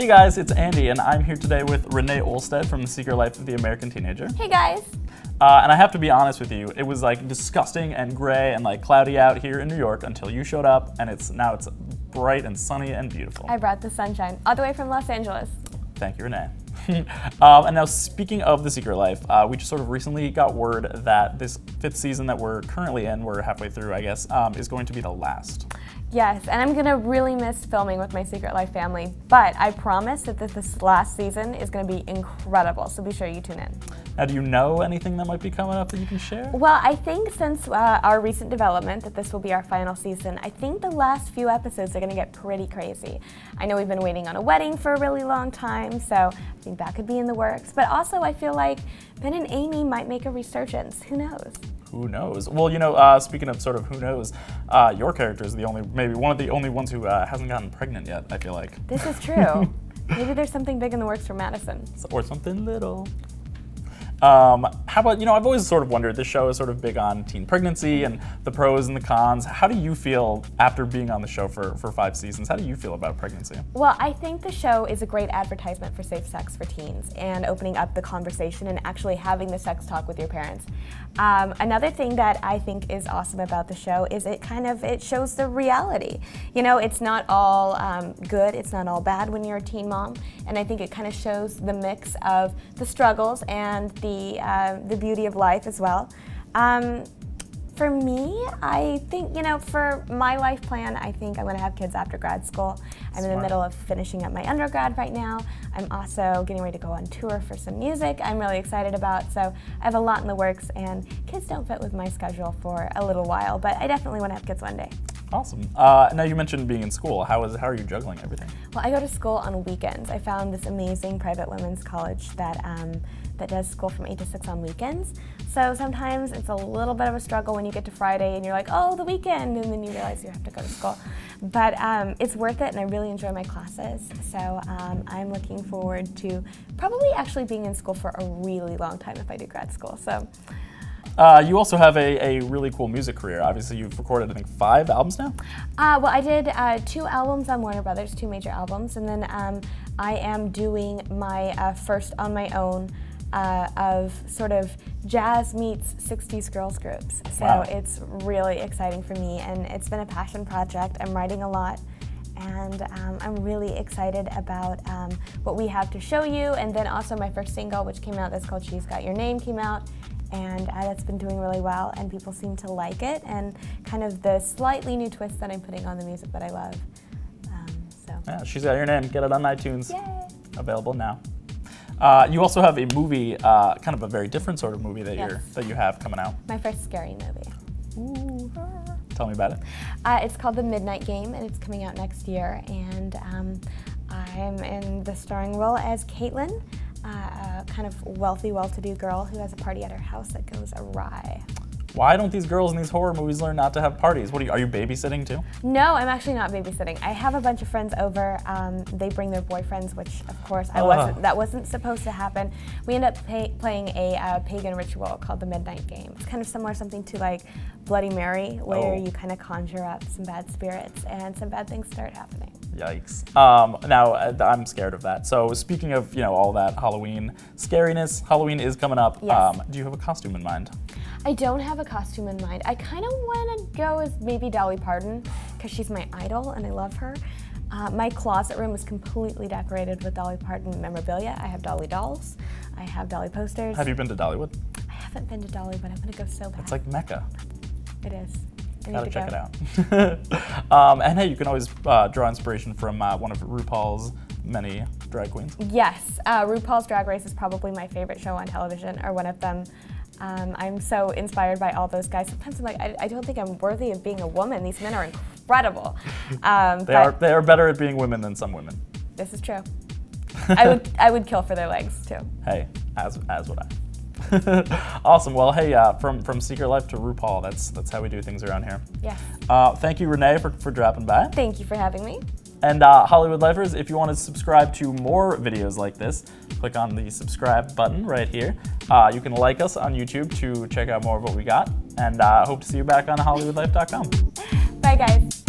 Hey guys, it's Andy, and I'm here today with Renee Olstead from The Secret Life of the American Teenager. Hey guys. And I have to be honest with you, it was like disgusting and gray and like cloudy out here in New York until you showed up, and now it's bright and sunny and beautiful. I brought the sunshine all the way from Los Angeles. Thank you, Renee. And now speaking of The Secret Life, we just sort of recently got word that this 5th season that we're currently in, we're halfway through I guess, is going to be the last. Yes, and I'm gonna really miss filming with my Secret Life family, but I promise that this last season is gonna be incredible, so be sure you tune in. Now, do you know anything that might be coming up that you can share? Well, I think since our recent development that this will be our final season, I think the last few episodes are gonna get pretty crazy. I know we've been waiting on a wedding for a really long time, so I think that could be in the works, but also I feel like Ben and Amy might make a resurgence, who knows? Who knows? Well, you know, speaking of sort of who knows, your character is maybe one of the only ones who hasn't gotten pregnant yet, I feel like. This is true. Maybe there's something big in the works for Madison. Or something little. How about, you know, I've always sort of wondered, this show is sort of big on teen pregnancy and the pros and the cons. How do you feel after being on the show for 5 seasons? How do you feel about pregnancy? Well, I think the show is a great advertisement for safe sex for teens and opening up the conversation and actually having the sex talk with your parents. Another thing that I think is awesome about the show is it shows the reality. You know, it's not all good, it's not all bad when you're a teen mom, and I think it kind of shows the mix of the struggles and the beauty of life as well. For me, I think, you know, for my life plan, I think I'm going to have kids after grad school. I'm in the middle of finishing up my undergrad right now. I'm also getting ready to go on tour for some music I'm really excited about, so I have a lot in the works, and kids don't fit with my schedule for a little while, but I definitely want to have kids one day. Awesome. Now you mentioned being in school. How are you juggling everything? Well, I go to school on weekends. I found this amazing private women's college that does school from 8 to 6 on weekends. So sometimes it's a little bit of a struggle when you get to Friday and you're like, oh, the weekend, and then you realize you have to go to school. But it's worth it, and I really enjoy my classes. So I'm looking forward to probably actually being in school for a really long time if I do grad school. So. You also have a really cool music career. Obviously, you've recorded, I think, 5 albums now? Well, I did 2 albums on Warner Brothers, 2 major albums, and then I am doing my first on my own of sort of jazz meets 60s girls groups. So wow. It's really exciting for me, and it's been a passion project. I'm writing a lot, and I'm really excited about what we have to show you, and then also my first single, which came out, that's called She's Got Your Name, came out, and that's been doing really well, and people seem to like it, and kind of the slightly new twist that I'm putting on the music that I love. Yeah, She's Got Your Name. Get it on iTunes. Yay. Available now. You also have a movie, kind of a very different sort of movie that you have coming out. My first scary movie. Ooh. Tell me about it. It's called The Midnight Game, and it's coming out next year, and I'm in the starring role as Caitlin, a kind of wealthy, well-to-do girl who has a party at her house that goes awry. Why don't these girls in these horror movies learn not to have parties? Are you babysitting too? No, I'm actually not babysitting. I have a bunch of friends over. They bring their boyfriends, which of course that wasn't supposed to happen. We end up playing a pagan ritual called the Midnight Game. It's kind of similar something to like Bloody Mary, where you kind of conjure up some bad spirits and some bad things start happening. Yikes. Now, I'm scared of that. So speaking of, you know, all that Halloween scariness, Halloween is coming up. Yes. Do you have a costume in mind? I don't have a costume in mind. I kind of want to go as maybe Dolly Parton, because she's my idol and I love her. My closet room is completely decorated with Dolly Parton memorabilia. I have Dolly dolls. I have Dolly posters. Have you been to Dollywood? I haven't been to Dolly, but I'm going to go so bad. It's like Mecca. It is. Gotta check it out. And hey, you can always draw inspiration from one of RuPaul's many drag queens. Yes, RuPaul's Drag Race is probably my favorite show on television, or one of them. I'm so inspired by all those guys. Sometimes I'm like, I don't think I'm worthy of being a woman. These men are incredible. They are better at being women than some women. This is true. I would kill for their legs too. Hey, as would I. Awesome. Well, hey, from Secret Life to RuPaul, that's how we do things around here. Yes. Thank you, Renee, for dropping by. Thank you for having me. And Hollywood Lifers, if you want to subscribe to more videos like this, click on the subscribe button right here. You can like us on YouTube to check out more of what we got, and hope to see you back on HollywoodLife.com. Bye, guys.